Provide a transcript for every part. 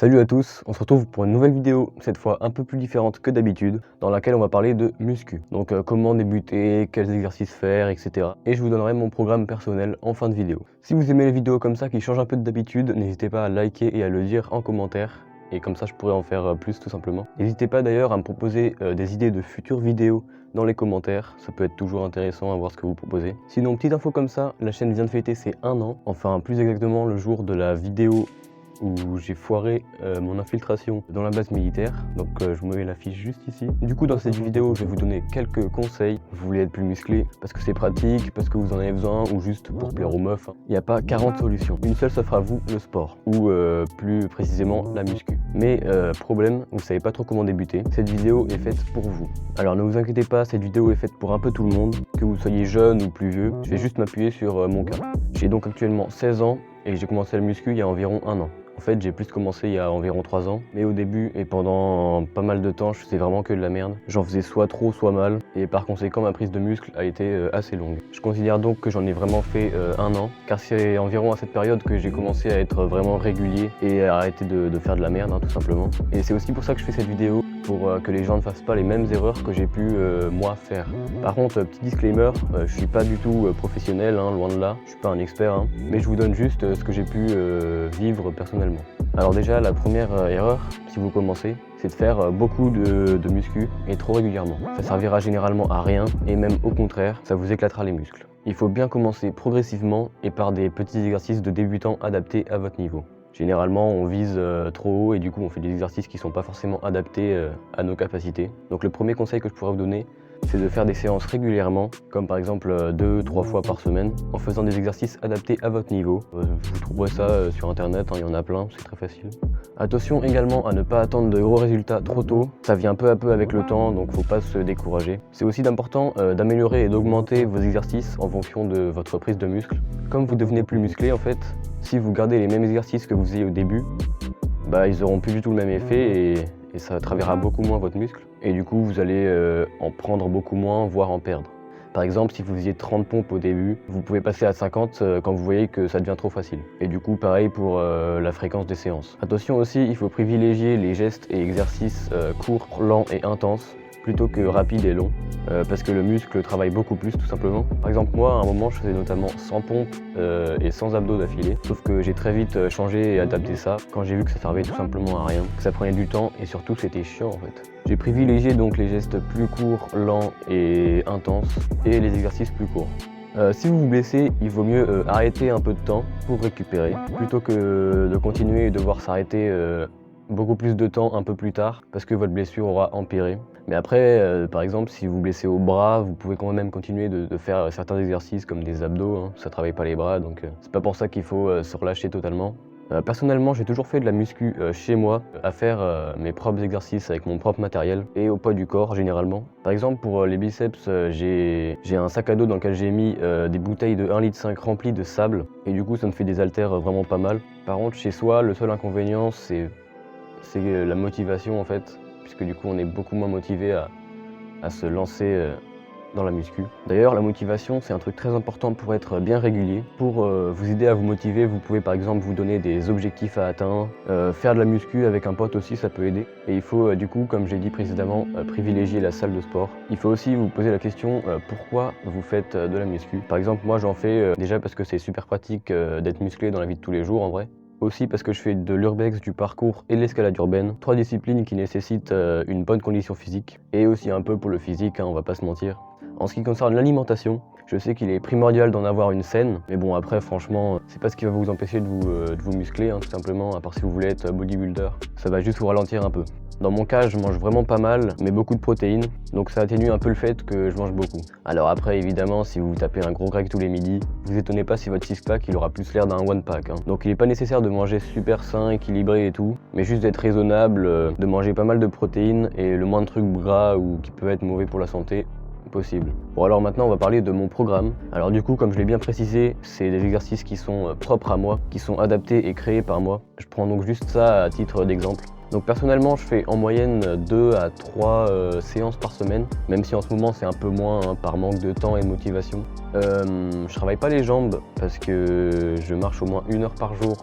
Salut à tous, on se retrouve pour une nouvelle vidéo, cette fois un peu plus différente que d'habitude, dans laquelle on va parler de muscu. Donc comment débuter, quels exercices faire, etc. Et je vous donnerai mon programme personnel en fin de vidéo. Si vous aimez les vidéos comme ça qui changent un peu d'habitude, n'hésitez pas à liker et à le dire en commentaire. Et comme ça je pourrais en faire plus tout simplement. N'hésitez pas d'ailleurs à me proposer des idées de futures vidéos dans les commentaires, ça peut être toujours intéressant à voir ce que vous proposez. Sinon, petite info comme ça, la chaîne vient de fêter ses 1 an, enfin plus exactement le jour de la vidéo où j'ai foiré mon infiltration dans la base militaire. Donc je vous mets l'affiche juste ici. Du coup dans cette vidéo je vais vous donner quelques conseils. Vous voulez être plus musclé parce que c'est pratique, parce que vous en avez besoin ou juste pour plaire aux meufs. Il n'y a pas 40 solutions. Une seule s'offre à vous, le sport. Ou plus précisément la muscu. Mais problème, vous savez pas trop comment débuter. Cette vidéo est faite pour vous. Alors ne vous inquiétez pas, cette vidéo est faite pour un peu tout le monde. Que vous soyez jeune ou plus vieux, je vais juste m'appuyer sur mon cas. J'ai donc actuellement 16 ans et j'ai commencé la muscu il y a environ 1 an. En fait, j'ai plus commencé il y a environ 3 ans, mais au début et pendant pas mal de temps, je faisais vraiment que de la merde. J'en faisais soit trop, soit mal, et par conséquent, ma prise de muscle a été assez longue. Je considère donc que j'en ai vraiment fait 1 an, car c'est environ à cette période que j'ai commencé à être vraiment régulier et à arrêter de faire de la merde, tout simplement. Et c'est aussi pour ça que je fais cette vidéo, pour que les gens ne fassent pas les mêmes erreurs que j'ai pu moi faire. Par contre, petit disclaimer, je suis pas du tout professionnel, loin de là, je suis pas un expert, mais je vous donne juste ce que j'ai pu vivre personnellement. Alors déjà, la première erreur, si vous commencez, c'est de faire beaucoup de muscu et trop régulièrement. Ça servira généralement à rien et même au contraire, ça vous éclatera les muscles. Il faut bien commencer progressivement et par des petits exercices de débutants adaptés à votre niveau. Généralement, on vise trop haut et du coup, on fait des exercices qui ne sont pas forcément adaptés à nos capacités. Donc le premier conseil que je pourrais vous donner, c'est de faire des séances régulièrement, comme par exemple 2-3 fois par semaine, en faisant des exercices adaptés à votre niveau. Vous trouverez ça sur internet, il y en a plein, c'est très facile. Attention également à ne pas attendre de gros résultats trop tôt, ça vient peu à peu avec le temps, donc faut pas se décourager. C'est aussi important d'améliorer et d'augmenter vos exercices en fonction de votre prise de muscle. Comme vous devenez plus musclé en fait, si vous gardez les mêmes exercices que vous faisiez au début, ils auront plus du tout le même effet et ça travaillera beaucoup moins votre muscle. Et du coup, vous allez en prendre beaucoup moins, voire en perdre. Par exemple, si vous faisiez 30 pompes au début, vous pouvez passer à 50 quand vous voyez que ça devient trop facile. Et du coup, pareil pour la fréquence des séances. Attention aussi, il faut privilégier les gestes et exercices courts, lents et intenses, plutôt que rapides et longs, parce que le muscle travaille beaucoup plus tout simplement. Par exemple moi, à un moment, je faisais notamment 100 pompes et 100 abdos d'affilée, sauf que j'ai très vite changé et adapté ça quand j'ai vu que ça servait tout simplement à rien, que ça prenait du temps et surtout c'était chiant en fait. J'ai privilégié donc les gestes plus courts, lents et intenses et les exercices plus courts. Si vous vous blessez, il vaut mieux arrêter un peu de temps pour récupérer, plutôt que de continuer et devoir s'arrêter beaucoup plus de temps un peu plus tard, parce que votre blessure aura empiré. Mais après, par exemple, si vous blessez au bras, vous pouvez quand même continuer de faire certains exercices comme des abdos, ça travaille pas les bras, donc c'est pas pour ça qu'il faut se relâcher totalement. Personnellement, j'ai toujours fait de la muscu chez moi, à faire mes propres exercices avec mon propre matériel et au poids du corps généralement. Par exemple, pour les biceps, j'ai un sac à dos dans lequel j'ai mis des bouteilles de 1,5 litre remplies de sable et du coup ça me fait des haltères vraiment pas mal. Par contre, chez soi, le seul inconvénient c'est la motivation en fait, puisque du coup on est beaucoup moins motivé à se lancer dans la muscu. D'ailleurs, la motivation, c'est un truc très important pour être bien régulier. Pour vous aider à vous motiver, vous pouvez par exemple vous donner des objectifs à atteindre. Faire de la muscu avec un pote aussi, ça peut aider. Et il faut du coup, comme j'ai dit précédemment, privilégier la salle de sport. Il faut aussi vous poser la question pourquoi vous faites de la muscu. Par exemple, moi j'en fais déjà parce que c'est super pratique d'être musclé dans la vie de tous les jours en vrai. Aussi parce que je fais de l'urbex, du parcours et de l'escalade urbaine. 3 disciplines qui nécessitent une bonne condition physique. Et aussi un peu pour le physique, on va pas se mentir. En ce qui concerne l'alimentation, je sais qu'il est primordial d'en avoir une saine, mais bon après franchement, c'est pas ce qui va vous empêcher de vous muscler, tout simplement, à part si vous voulez être bodybuilder. Ça va juste vous ralentir un peu. Dans mon cas, je mange vraiment pas mal, mais beaucoup de protéines, donc ça atténue un peu le fait que je mange beaucoup. Alors après, évidemment, si vous tapez un gros grec tous les midis, vous étonnez pas si votre six-pack il aura plus l'air d'un one-pack. Donc il est pas nécessaire de manger super sain, équilibré et tout, mais juste d'être raisonnable, de manger pas mal de protéines et le moins de trucs gras ou qui peuvent être mauvais pour la santé possible. Bon alors maintenant on va parler de mon programme. Alors du coup, comme je l'ai bien précisé, c'est des exercices qui sont propres à moi, qui sont adaptés et créés par moi. Je prends donc juste ça à titre d'exemple. Donc personnellement, je fais en moyenne 2 à 3 séances par semaine, même si en ce moment c'est un peu moins hein, par manque de temps et de motivation. Je travaille pas les jambes parce que je marche au moins 1 heure par jour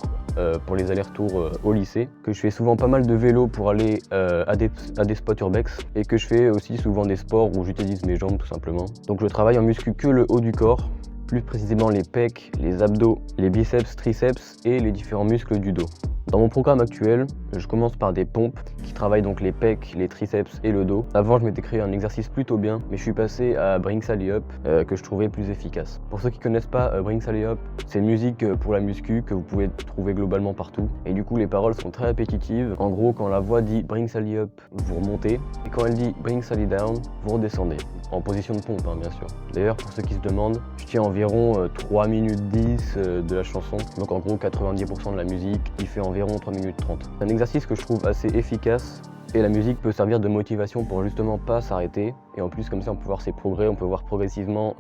pour les allers-retours au lycée, que je fais souvent pas mal de vélo pour aller à des spots urbex et que je fais aussi souvent des sports où j'utilise mes jambes tout simplement. Donc je travaille en muscu que le haut du corps, plus précisément les pecs, les abdos, les biceps, triceps et les différents muscles du dos. Dans mon programme actuel, je commence par des pompes qui travaillent donc les pecs, les triceps et le dos. Avant, je m'étais créé un exercice plutôt bien, mais je suis passé à Bring Sally Up que je trouvais plus efficace. Pour ceux qui connaissent pas Bring Sally Up, c'est une musique pour la muscu que vous pouvez trouver globalement partout. Et du coup, les paroles sont très répétitives. En gros, quand la voix dit Bring Sally Up, vous remontez. Et quand elle dit Bring Sally Down, vous redescendez. En position de pompe, hein, bien sûr. D'ailleurs, pour ceux qui se demandent, je tiens environ 3 minutes 10 de la chanson. Donc en gros, 90% de la musique, qui fait environ 3 minutes 30. C'est un exercice que je trouve assez efficace. Et la musique peut servir de motivation pour justement pas s'arrêter. Et en plus, comme ça, on peut voir ses progrès, on peut voir progressivement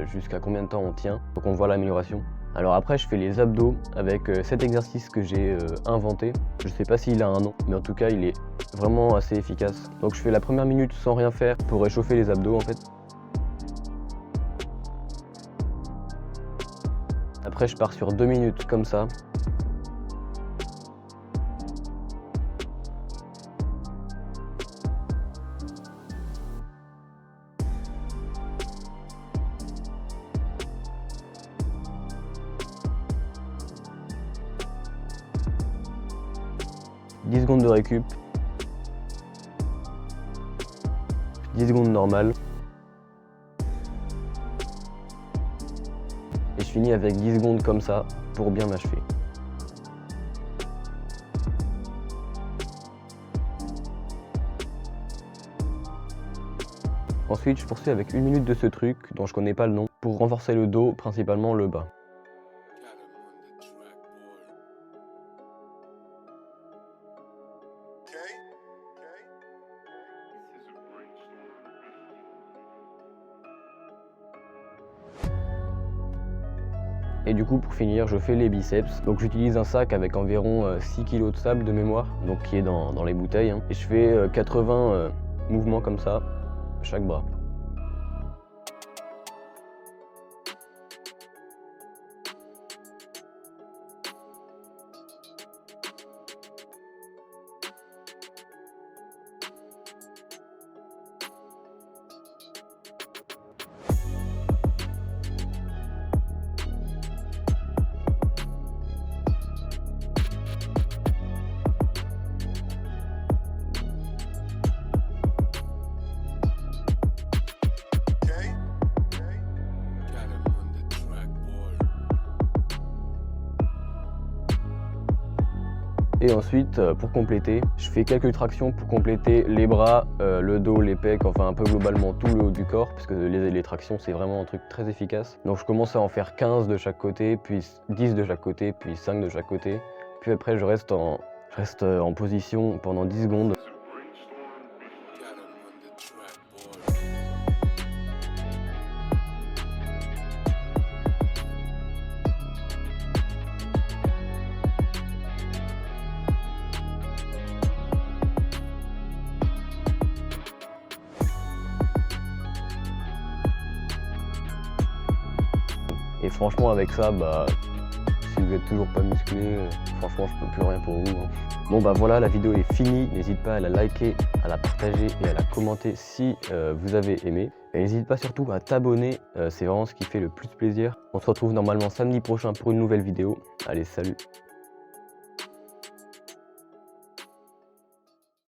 jusqu'à combien de temps on tient. Donc on voit l'amélioration. Alors après, je fais les abdos avec cet exercice que j'ai inventé. Je sais pas s'il a un nom, mais en tout cas, il est vraiment assez efficace. Donc je fais la première minute sans rien faire pour réchauffer les abdos en fait. Après, je pars sur 2 minutes comme ça. « 10 secondes de récup, 10 secondes normales, et je finis avec 10 secondes comme ça pour bien m'achever. Ensuite, je poursuis avec 1 minute de ce truc dont je connais pas le nom pour renforcer le dos, principalement le bas. Et du coup, pour finir, je fais les biceps. Donc j'utilise un sac avec environ 6 kg de sable de mémoire, donc qui est dans les bouteilles. Hein. Et je fais 80 mouvements comme ça, chaque bras. Et ensuite, pour compléter, je fais quelques tractions pour compléter les bras, le dos, les pecs, enfin un peu globalement tout le haut du corps, parce que les tractions c'est vraiment un truc très efficace. Donc je commence à en faire 15 de chaque côté, puis 10 de chaque côté, puis 5 de chaque côté. Puis après je reste en position pendant 10 secondes. Et franchement avec ça, bah, si vous êtes toujours pas musclé, franchement je peux plus rien pour vous. Hein. Bon bah voilà, la vidéo est finie, n'hésite pas à la liker, à la partager et à la commenter si vous avez aimé. Et n'hésite pas surtout à t'abonner, c'est vraiment ce qui fait le plus plaisir. On se retrouve normalement samedi prochain pour une nouvelle vidéo. Allez, salut!